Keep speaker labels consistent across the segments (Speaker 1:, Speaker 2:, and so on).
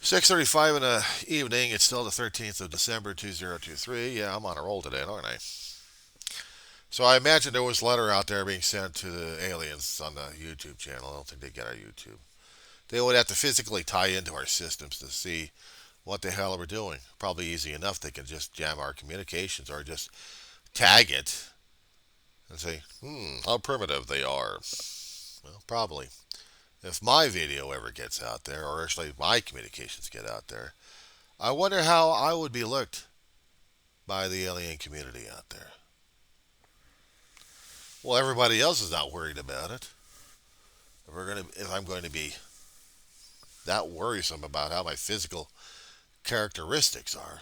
Speaker 1: 6:35 in the evening. It's still the 13th of December, 2023. Yeah, I'm on a roll today, aren't I? So I imagine there was a letter out there being sent to the aliens on the YouTube channel. I don't think they get our YouTube. They would have to physically tie into our systems to see what the hell we're doing. Probably easy enough. They can just jam our communications or just tag it and say, how primitive they are. Well, probably. If my video ever gets out there, or actually my communications get out there, I wonder how I would be looked by the alien community out there. Well, everybody else is not worried about it. If I'm going to be that worrisome about how my physical characteristics are,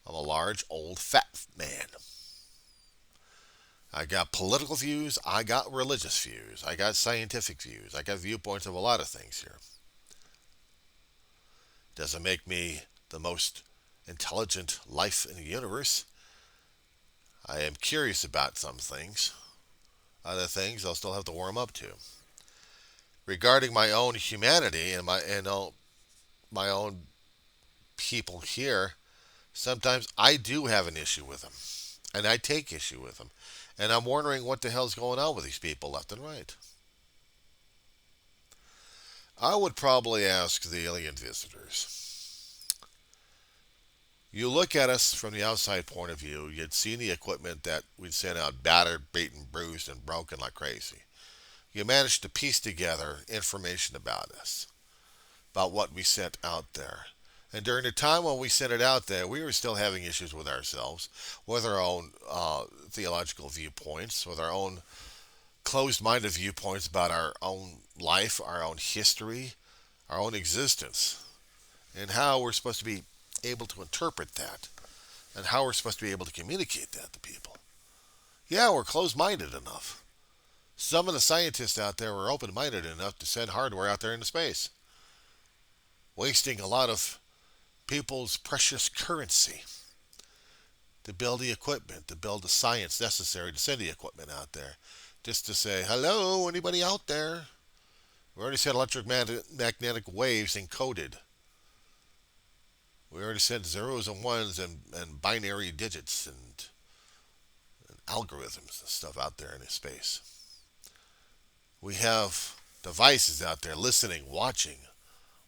Speaker 1: I'm a large, old, fat man. I got political views, I got religious views, I got scientific views, I got viewpoints of a lot of things here. Does it make me the most intelligent life in the universe? I am curious about some things. Other things I'll still have to warm up to. Regarding my own humanity and my own people here, sometimes I do have an issue with them, and I take issue with them, and I'm wondering what the hell's going on with these people left and right. I would probably ask the alien visitors. You look at us from the outside point of view, you'd see the equipment that we'd sent out battered, beaten, bruised, and broken like crazy. You managed to piece together information about us, about what we sent out there. And during the time when we sent it out there, we were still having issues with ourselves, with our own theological viewpoints, with our own closed minded viewpoints about our own life, our own history, our own existence, and how we're supposed to be able to interpret that, and how we're supposed to be able to communicate that to people. Yeah, we're closed minded enough. Some of the scientists out there were open minded enough to send hardware out there into space, wasting a lot of people's precious currency to build the equipment, to build the science necessary to send the equipment out there. Just to say, hello, anybody out there? We already said electromagnetic waves encoded. We already said zeros and ones and binary digits and algorithms and stuff out there in space. We have devices out there listening, watching,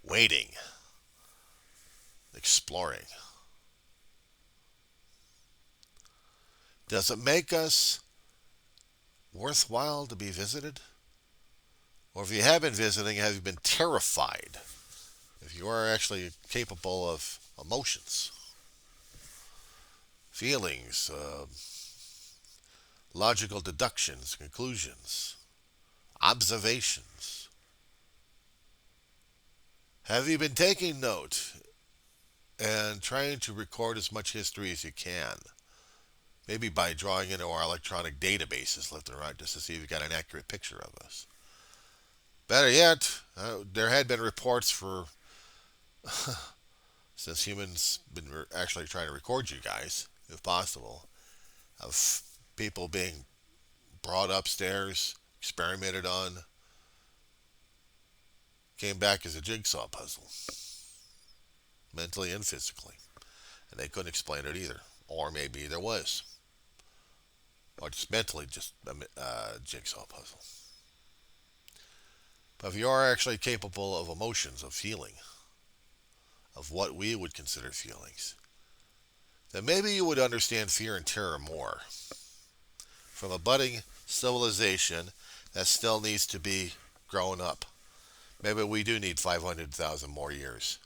Speaker 1: waiting, exploring. Does it make us worthwhile to be visited? Or if you have been visiting, have you been terrified? If you are actually capable of emotions, feelings, logical deductions, conclusions, observations. Have you been taking note and trying to record as much history as you can? Maybe by drawing into our electronic databases left and right just to see if you got an accurate picture of us. Better yet, there had been reports for since humans been actually trying to record you guys, if possible, of people being brought upstairs, experimented on, came back as a jigsaw puzzle, mentally and physically, and they couldn't explain it either, or maybe there was, or just mentally, just a jigsaw puzzle. But if you are actually capable of emotions, of feeling, of what we would consider feelings, then maybe you would understand fear and terror more from a budding civilization that still needs to be grown up. Maybe we do need 500,000 more years.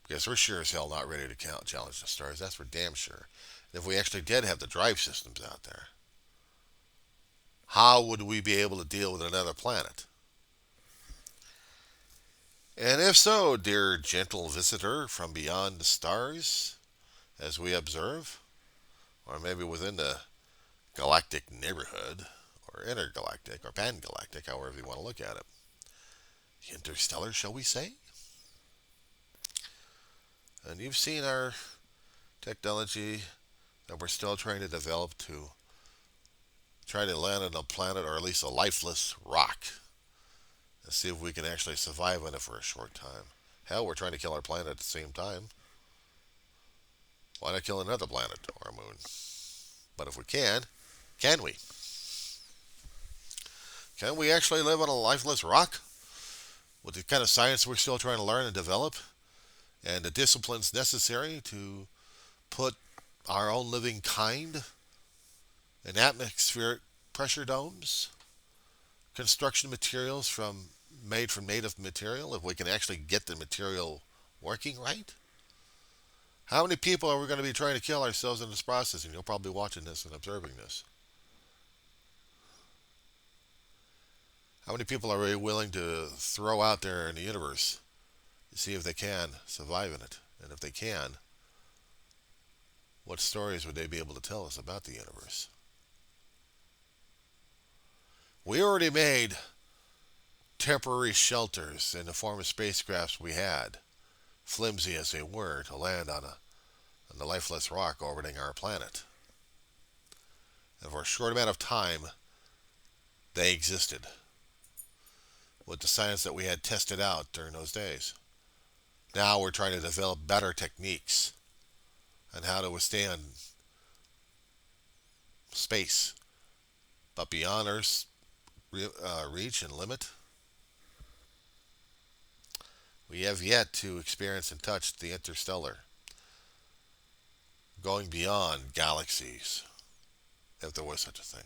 Speaker 1: Because we're sure as hell not ready to challenge the stars. That's for damn sure. And if we actually did have the drive systems out there, how would we be able to deal with another planet? And if so, dear gentle visitor from beyond the stars, as we observe, or maybe within the galactic neighborhood, or intergalactic, or pangalactic, however you want to look at it, interstellar, shall we say? And you've seen our technology that we're still trying to develop to try to land on a planet or at least a lifeless rock and see if we can actually survive on it for a short time. Hell, we're trying to kill our planet at the same time. Why not kill another planet or a moon? But if we can we? Can we actually live on a lifeless rock? With the kind of science we're still trying to learn and develop, and the disciplines necessary to put our own living kind in atmospheric pressure domes, construction materials made from native material, if we can actually get the material working right? How many people are we going to be trying to kill ourselves in this process? And you'll probably be watching this and observing this. How many people are we willing to throw out there in the universe to see if they can survive in it? And if they can, what stories would they be able to tell us about the universe? We already made temporary shelters in the form of spacecrafts we had, flimsy as they were, to land on the lifeless rock orbiting our planet. And for a short amount of time, they existed with the science that we had tested out during those days. Now we're trying to develop better techniques on how to withstand space, but beyond Earth's reach and limit, we have yet to experience and touch the interstellar, going beyond galaxies, if there was such a thing.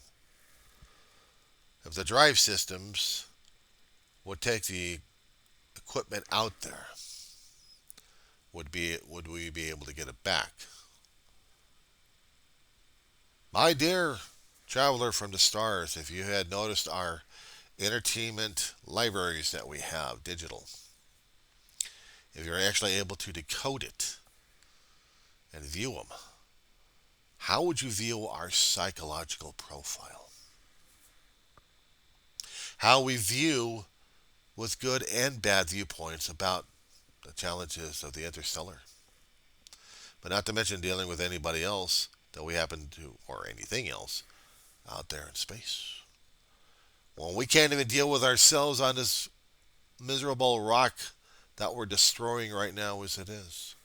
Speaker 1: If the drive systems would take the equipment out there, would we be able to get it back? My dear traveler from the stars, if you had noticed our entertainment libraries that we have, digital, if you're actually able to decode it and view them, how would you view our psychological profile? How we view, with good and bad viewpoints, about the challenges of the interstellar. But not to mention dealing with anybody else that we happen to, or anything else, out there in space. When we can't even deal with ourselves on this miserable rock that we're destroying right now as it is.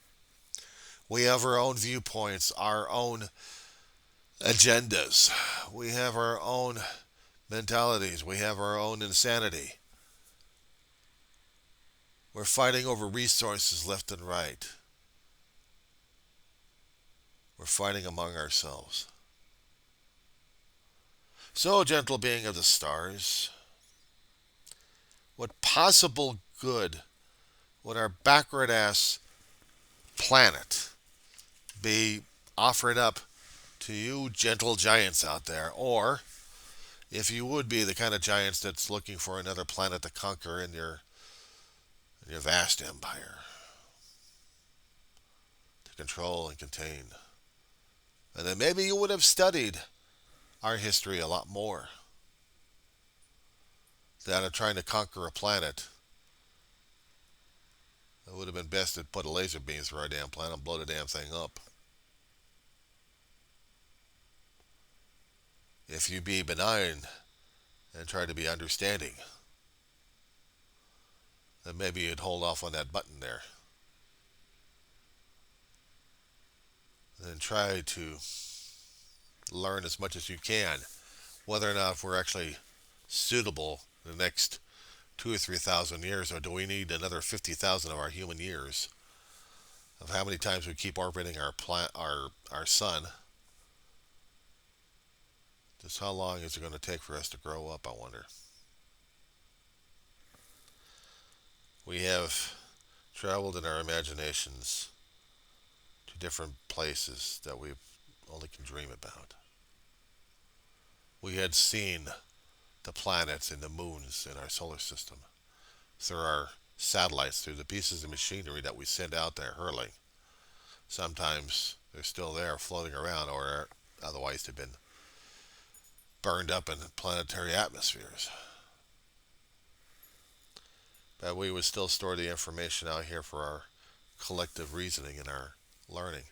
Speaker 1: We have our own viewpoints, our own agendas. We have our own mentalities. We have our own insanity. We're fighting over resources left and right. We're fighting among ourselves. So, gentle being of the stars, what possible good would our backward ass planet be offered up to you gentle giants out there? Or, if you would be the kind of giants that's looking for another planet to conquer in your vast empire, to control and contain. And then maybe you would have studied our history a lot more than of trying to conquer a planet. It would have been best to put a laser beam through our damn planet and blow the damn thing up. If you be benign and try to be understanding, then maybe you'd hold off on that button there. And try to learn as much as you can whether or not we're actually suitable in the next 2 or 3 thousand years, or do we need another 50,000 of our human years of how many times we keep orbiting our sun? Just how long is it going to take for us to grow up, I wonder? We have traveled in our imaginations to different places that we only can dream about. We had seen the planets and the moons in our solar system through our satellites, through the pieces of machinery that we send out there hurling. Sometimes they're still there floating around, or otherwise they've been burned up in planetary atmospheres. But we would still store the information out here for our collective reasoning and our learning,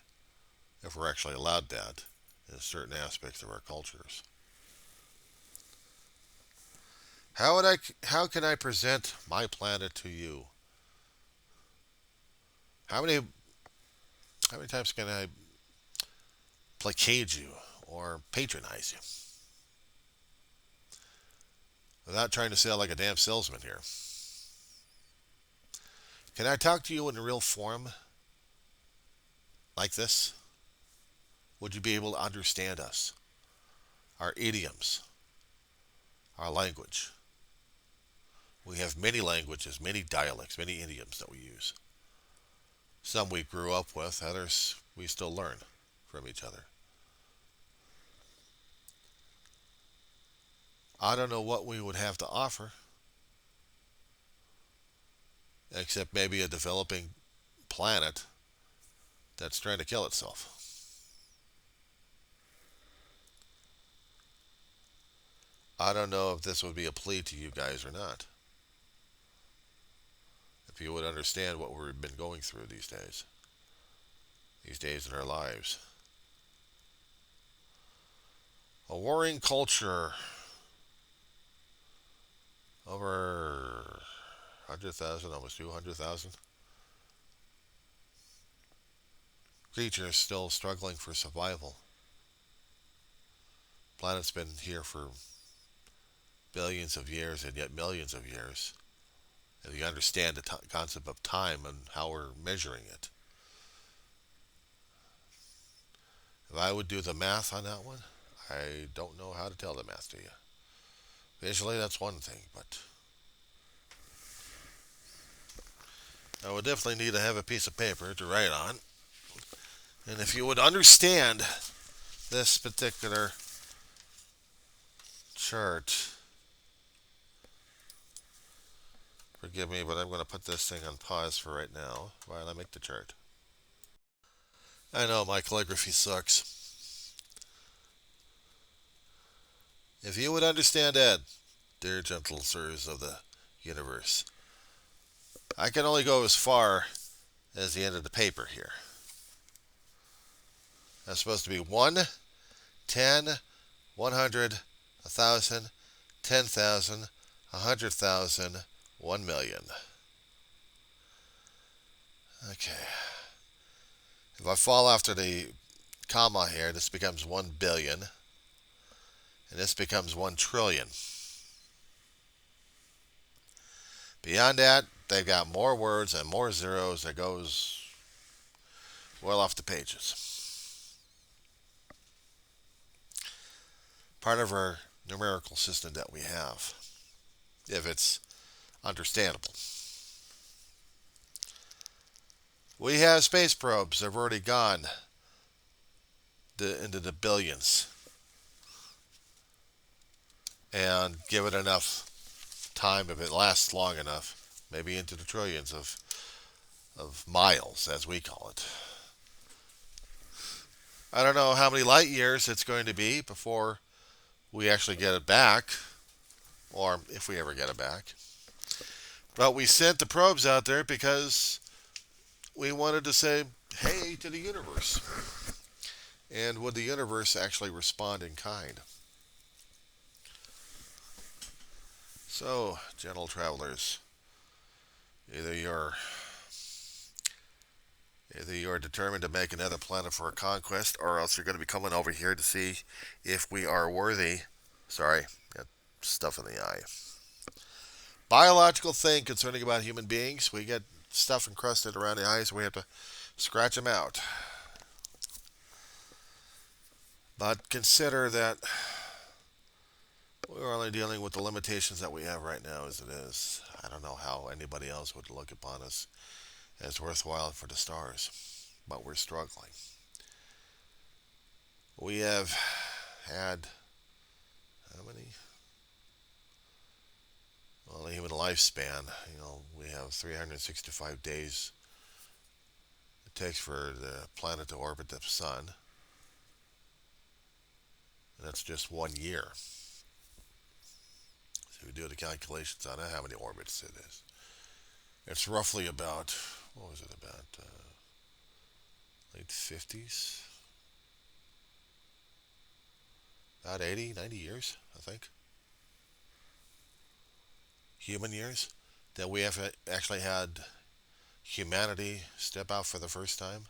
Speaker 1: if we're actually allowed that in certain aspects of our cultures. How can I present my planet to you? How many times can I placate you or patronize you without trying to sound like a damn salesman here? Can I talk to you in real form like this? Would you be able to understand us, our idioms, our language? We have many languages, many dialects, many idioms that we use. Some we grew up with, others we still learn from each other. I don't know what we would have to offer, except maybe a developing planet that's trying to kill itself. I don't know if this would be a plea to you guys or not. If you would understand what we've been going through these days in our lives. A warring culture, over 100,000, almost 200,000 creatures still struggling for survival. Planet's been here for billions of years and yet millions of years. If you understand the concept of time and how we're measuring it. If I would do the math on that one, I don't know how to tell the math to you. Visually, that's one thing, but I would definitely need to have a piece of paper to write on. And if you would understand this particular chart, forgive me, but I'm going to put this thing on pause for right now while I make the chart. I know my calligraphy sucks. If you would understand Ed, dear gentle sirs of the universe, I can only go as far as the end of the paper here. That's supposed to be 1, 10, 100, 1,000, 10,000, 100,000, 1,000,000. Okay. If I fall after the comma here, this becomes 1 billion. And this becomes 1 trillion. Beyond that, they've got more words and more zeros that goes well off the pages. Part of our numerical system that we have, if it's understandable. We have space probes that have already gone into the billions. And give it enough time, if it lasts long enough, maybe into the trillions of miles, as we call it. I don't know how many light years it's going to be before we actually get it back, or if we ever get it back. But we sent the probes out there because we wanted to say, hey, to the universe. And would the universe actually respond in kind? So, gentle travelers, either you're determined to make another planet for a conquest, or else you're going to be coming over here to see if we are worthy. Sorry, got stuff in the eye. Biological thing concerning about human beings, we get stuff encrusted around the eyes, we have to scratch them out. But consider that we're only dealing with the limitations that we have right now as it is. I don't know how anybody else would look upon us as worthwhile for the stars, but we're struggling. We have had, how many? Well, the human lifespan, we have 365 days it takes for the planet to orbit the sun. And that's just 1 year. So we do the calculations on how many orbits it is. It's roughly about, what was it, about late 50s? About 80, 90 years, I think. Human years that we have actually had humanity step out for the first time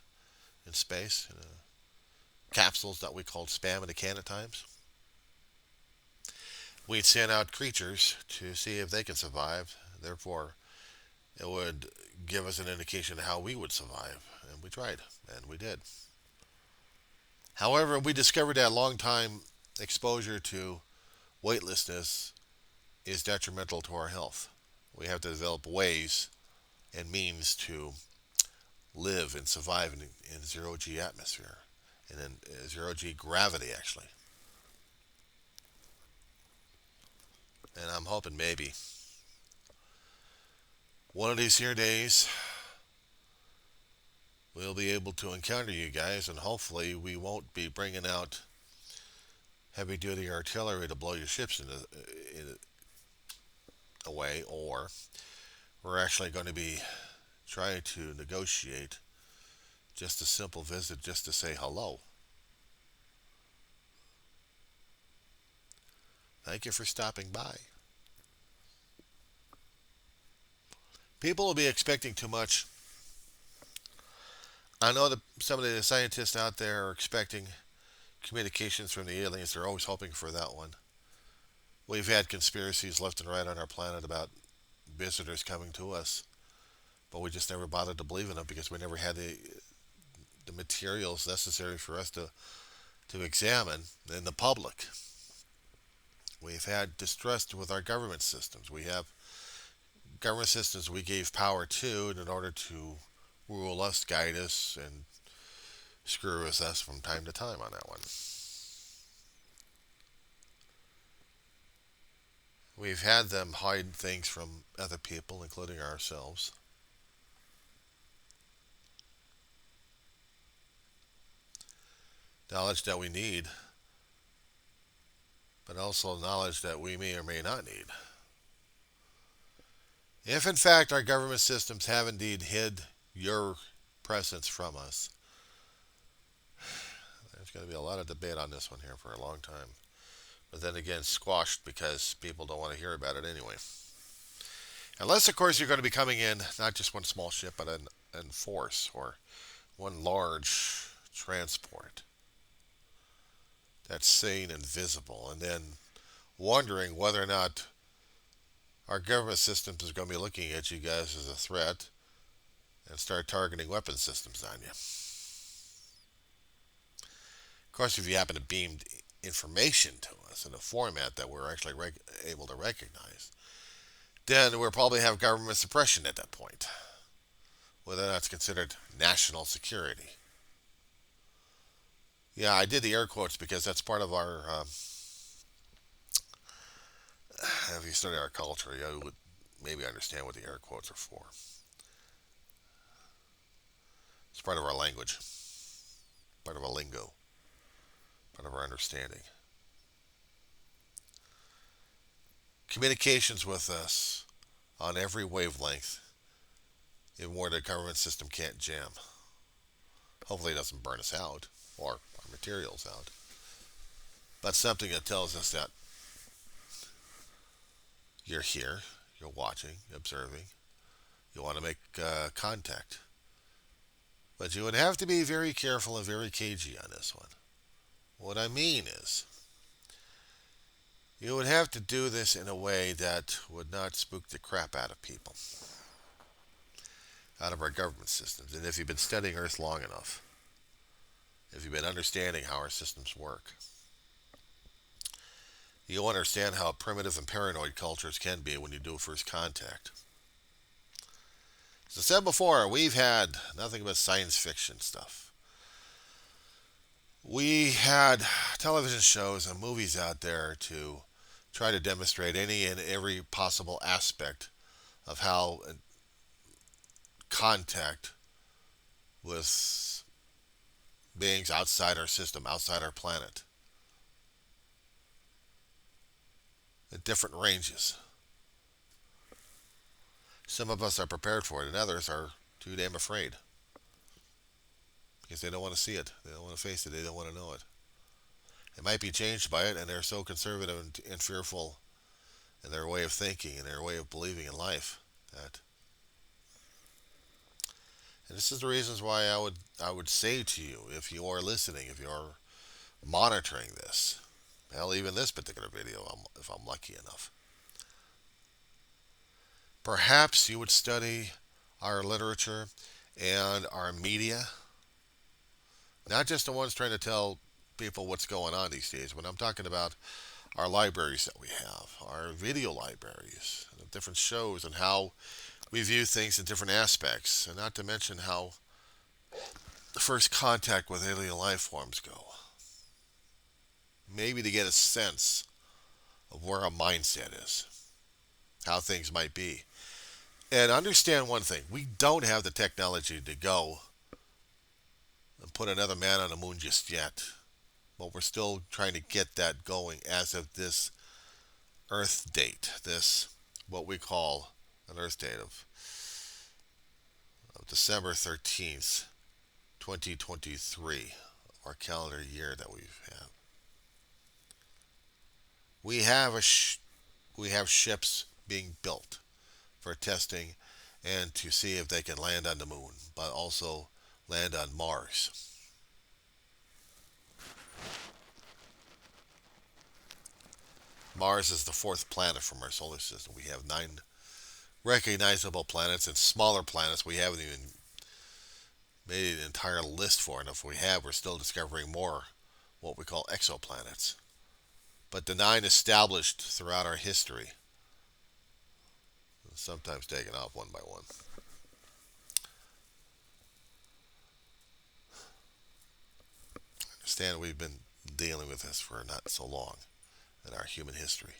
Speaker 1: in space, in capsules that we called spam in a can at times. We'd send out creatures to see if they can survive. Therefore, it would give us an indication of how we would survive. And we tried, and we did. However, we discovered that long time exposure to weightlessness is detrimental to our health. We have to develop ways and means to live and survive in zero G atmosphere and in zero G gravity, actually. And I'm hoping maybe one of these here days we'll be able to encounter you guys, and hopefully we won't be bringing out heavy duty artillery to blow your ships in away, or we're actually going to be trying to negotiate just a simple visit just to say hello. Thank you for stopping by. People will be expecting too much. I know that some of the scientists out there are expecting communications from the aliens. They're always hoping for that one. We've had conspiracies left and right on our planet about visitors coming to us, but we just never bothered to believe in them because we never had the materials necessary for us to examine in the public. We've had distrust with our government systems. We have government systems we gave power to in order to rule us, guide us, and screw with us from time to time on that one. We've had them hide things from other people, including ourselves. Knowledge that we need, but also knowledge that we may or may not need. If in fact our government systems have indeed hid your presence from us, there's going to be a lot of debate on this one here for a long time. But then again, squashed because people don't want to hear about it anyway. Unless, of course, you're going to be coming in not just one small ship, but in force or one large transport that's seen and visible, and then wondering whether or not our government systems is going to be looking at you guys as a threat and start targeting weapon systems on you. Of course, if you happen to beam information to us in a format that we're actually able to recognize, then we'll probably have government suppression at that point, whether that's considered national security. Yeah, I did the air quotes because that's part of our. If you study our culture, you would maybe understand what the air quotes are for. It's part of our language, part of our lingo, part of our understanding. Communications with us on every wavelength in where the government system can't jam. Hopefully, it doesn't burn us out or our materials out, but something that tells us that you're here, you're watching, observing, you want to make contact. But you would have to be very careful and very cagey on this one. What I mean is, you would have to do this in a way that would not spook the crap out of people, out of our government systems. And if you've been studying Earth long enough, if you've been understanding how our systems work, you'll understand how primitive and paranoid cultures can be when you do first contact. As I said before, we've had nothing but science fiction stuff. We had television shows and movies out there to try to demonstrate any and every possible aspect of how contact with beings outside our system, outside our planet, at different ranges. Some of us are prepared for it, and others are too damn afraid because they don't want to see it, they don't want to face it, they don't want to know it. It might be changed by it, and they're so conservative and fearful in their way of thinking and their way of believing in life that And this is the reasons why I would say to you, if you are listening, if you're monitoring this, hell, even this particular video, if I'm lucky enough, perhaps you would study our literature and our media, not just the ones trying to tell people what's going on these days, but I'm talking about our libraries that we have, our video libraries, different shows, and how we view things in different aspects, and not to mention how the first contact with alien life forms go. Maybe to get a sense of where our mindset is, how things might be. And understand one thing, we don't have the technology to go and put another man on the moon just yet. But we're still trying to get that going as of this Earth date, this what we call an Earth date of December 13th, 2023, our calendar year that we have. We have ships being built for testing and to see if they can land on the moon, but also land on Mars. Mars is the fourth planet from our solar system. We have 9 recognizable planets and smaller planets we haven't even made an entire list for. And if we have, we're still discovering more what we call exoplanets. But the 9 established throughout our history, sometimes taken off one by one. I understand we've been dealing with this for not so long in our human history.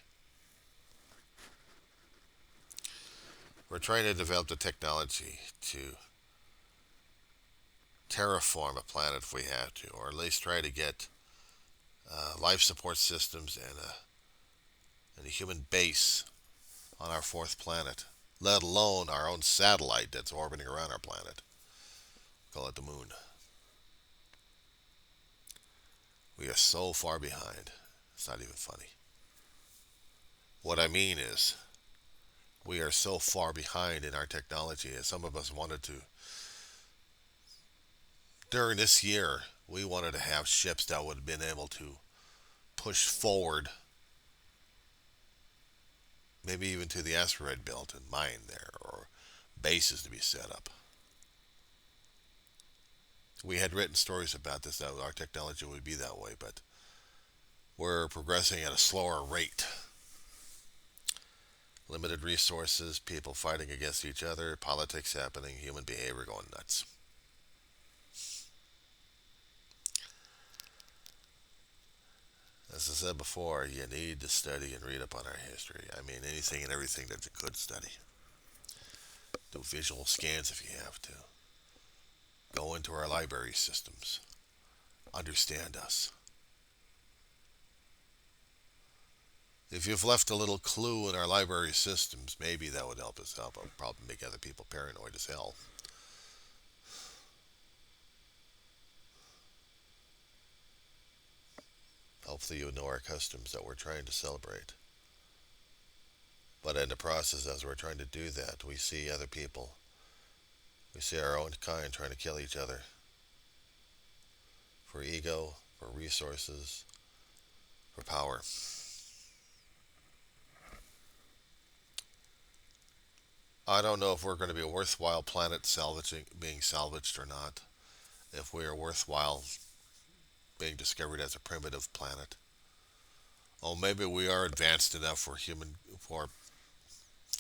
Speaker 1: We're trying to develop the technology to terraform a planet if we have to, or at least try to get life support systems and a human base on our fourth planet, let alone our own satellite that's orbiting around our planet. Call it the moon. We are so far behind. It's not even funny. What I mean is, we are so far behind in our technology, and some of us wanted to, during this year, we wanted to have ships that would have been able to push forward, maybe even to the asteroid belt and mine there, or bases to be set up. We had written stories about this, that our technology would be that way, but we're progressing at a slower rate. Limited resources, people fighting against each other, politics happening, human behavior going nuts. As I said before, you need to study and read up on our history. I mean, anything and everything that you could study. Do visual scans if you have to. Go into our library systems. Understand us. If you've left a little clue in our library systems, maybe that would help us help. It would probably make other people paranoid as hell. Hopefully you know our customs that we're trying to celebrate. But in the process, as we're trying to do that, we see other people. We see our own kind trying to kill each other. For ego, for resources, for power. I don't know if we're going to be a worthwhile planet being salvaged or not. If we are worthwhile being discovered as a primitive planet. Oh, maybe we are advanced enough for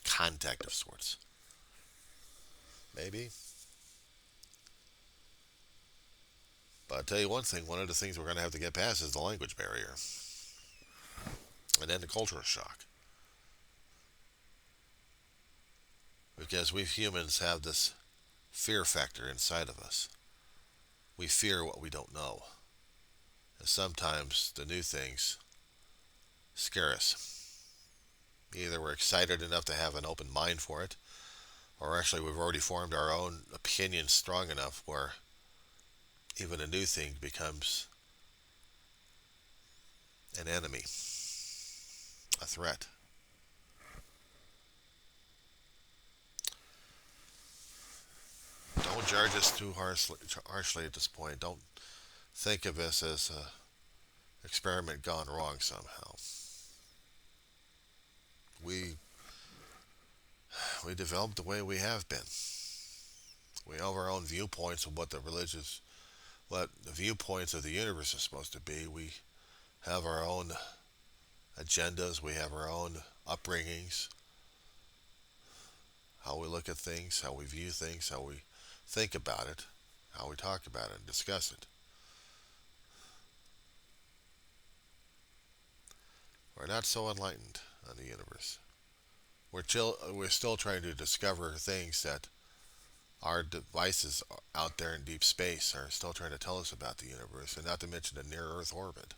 Speaker 1: contact of sorts. Maybe. But I'll tell you one thing, one of the things we're going to have to get past is the language barrier. And then the cultural shock. Because we humans have this fear factor inside of us. We fear what we don't know. And sometimes the new things scare us. Either we're excited enough to have an open mind for it, or actually we've already formed our own opinion strong enough where even a new thing becomes an enemy, a threat. Don't Don't judge us too harshly at this point. Don't think of us as an experiment gone wrong somehow. We we developed the way we have been. We have our own viewpoints of what the viewpoints of the universe is supposed to be. We have our own agendas. We have our own upbringings, how we look at things, how we view things, how we think about it, how we talk about it and discuss it. We're not so enlightened on the universe. We're still trying to discover things that our devices out there in deep space are still trying to tell us about the universe, and not to mention the near Earth orbit.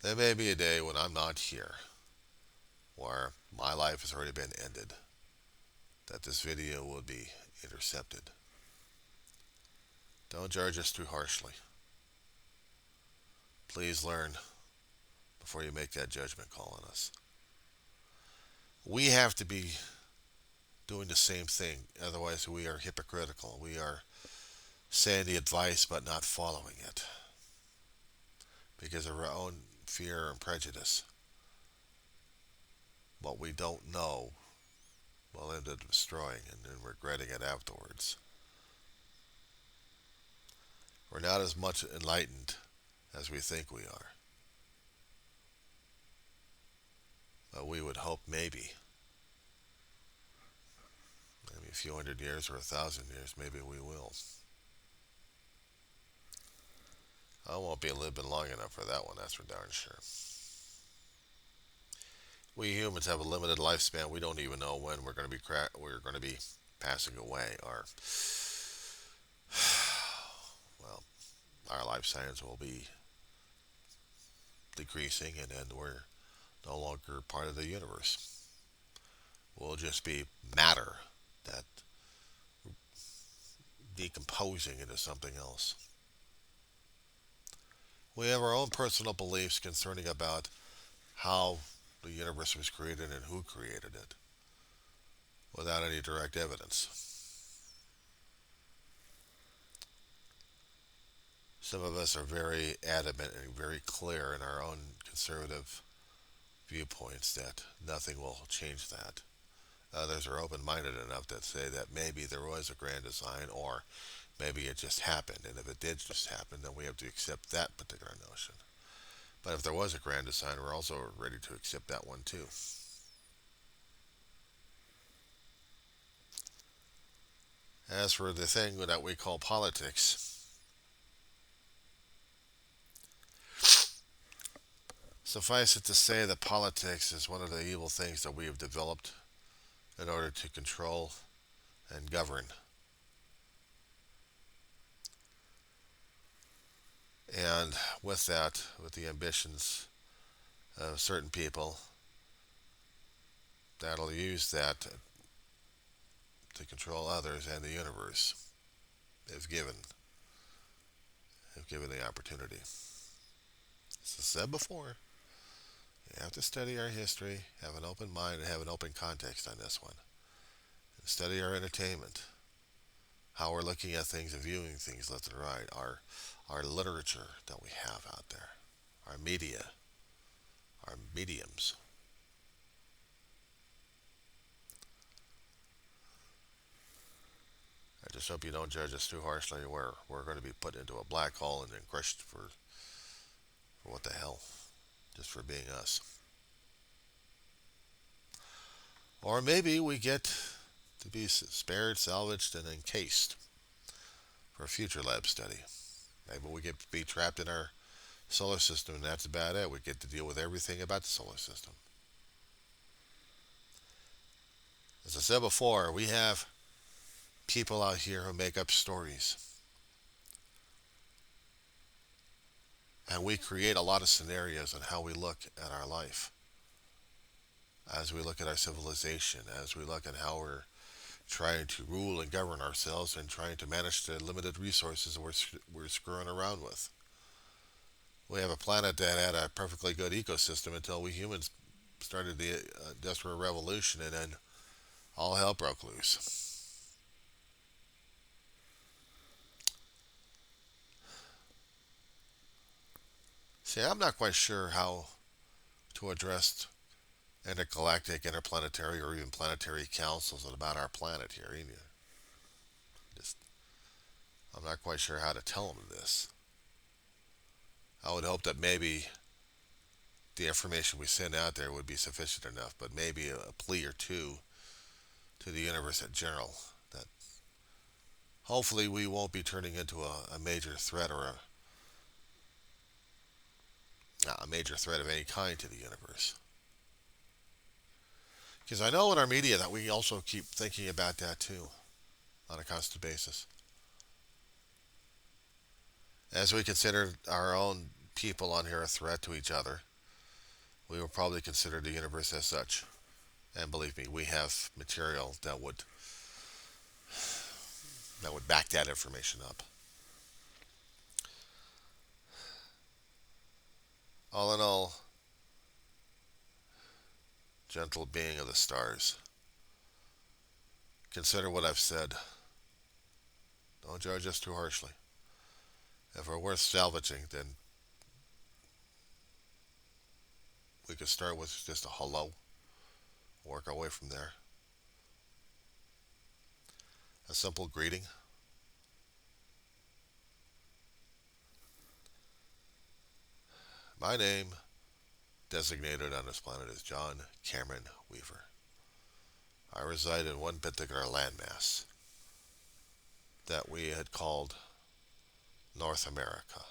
Speaker 1: There may be a day when I'm not here, where my life has already been ended, that this video will be intercepted. Don't judge us too harshly. Please learn before you make that judgment call on us. We have to be doing the same thing, otherwise, we are hypocritical. We are saying the advice but not following it because of our own fear and prejudice. What we don't know will end up destroying and then regretting it afterwards. We're not as much enlightened as we think we are. But we would hope maybe a few hundred years or 1,000 years, maybe we will. I won't be living long enough for that one, that's for darn sure. We humans have a limited lifespan. We don't even know when we're going to be passing away. Well, our lifespans will be decreasing, and then we're no longer part of the universe. We'll just be matter that decomposing into something else. We have our own personal beliefs concerning about how the universe was created and who created it without any direct evidence. Some of us are very adamant and very clear in our own conservative viewpoints that nothing will change that. Others are open-minded enough to say that maybe there was a grand design, or maybe it just happened. And if it did just happen, then we have to accept that particular notion. But if there was a grand design, we're also ready to accept that one too. As for the thing that we call politics, suffice it to say that politics is one of the evil things that we have developed in order to control and govern. And with that, with the ambitions of certain people, that'll use that to control others and the universe if given the opportunity. As I said before, you have to study our history, have an open mind, and have an open context on this one. And study our entertainment, how we're looking at things and viewing things left and right, our literature that we have out there, our media, our mediums. I just hope you don't judge us too harshly where we're going to be put into a black hole and then crushed for what the hell, just for being us. Or maybe we get to be spared, salvaged, and encased for a future lab study. Maybe we get to be trapped in our solar system, and that's about it. We get to deal with everything about the solar system. As I said before, we have people out here who make up stories. And we create a lot of scenarios on how we look at our life. As we look at our civilization, as we look at how we're trying to rule and govern ourselves and trying to manage the limited resources that we're screwing around with. We have a planet that had a perfectly good ecosystem until we humans started the Industrial Revolution, and then all hell broke loose. See, I'm not quite sure how to address intergalactic, interplanetary, or even planetary councils about our planet here. Just, I'm not quite sure how to tell them this. I would hope that maybe the information we send out there would be sufficient enough, but maybe a plea or two to the universe in general that hopefully we won't be turning into a major threat or a major threat of any kind to the universe. Because I know in our media that we also keep thinking about that too on a constant basis. As we consider our own people on here a threat to each other, we will probably consider the universe as such. And believe me, we have material that would back that information up. All in all, gentle being of the stars, consider what I've said. Don't judge us too harshly. If we're worth salvaging, then we could start with just a hello, work our way from there. A simple greeting. My name, designated on this planet, is John Cameron Weaver. I reside in one particular landmass that we had called North America,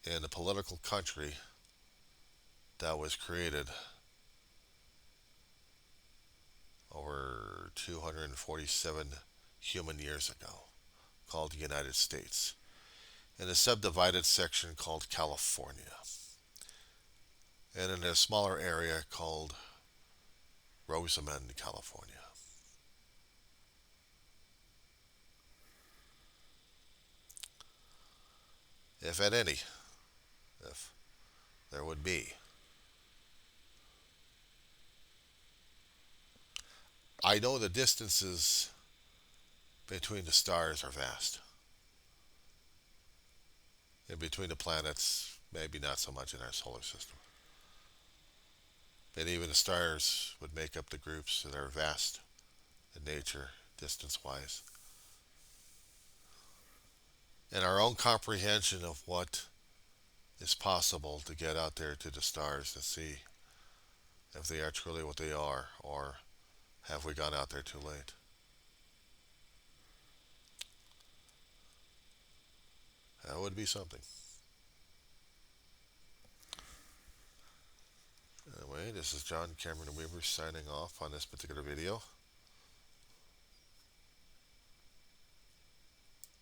Speaker 1: in a political country that was created over 247 human years ago, called the United States, in a subdivided section called California, and in a smaller area called Rosamond, California. If at any, if there would be. I know the distances between the stars are vast. And between the planets, maybe not so much in our solar system. But even the stars would make up the groups that are vast in nature, distance wise. And our own comprehension of what is possible to get out there to the stars to see if they are truly what they are, or have we gone out there too late? That would be something. Anyway, this is John Cameron Weaver signing off on this particular video.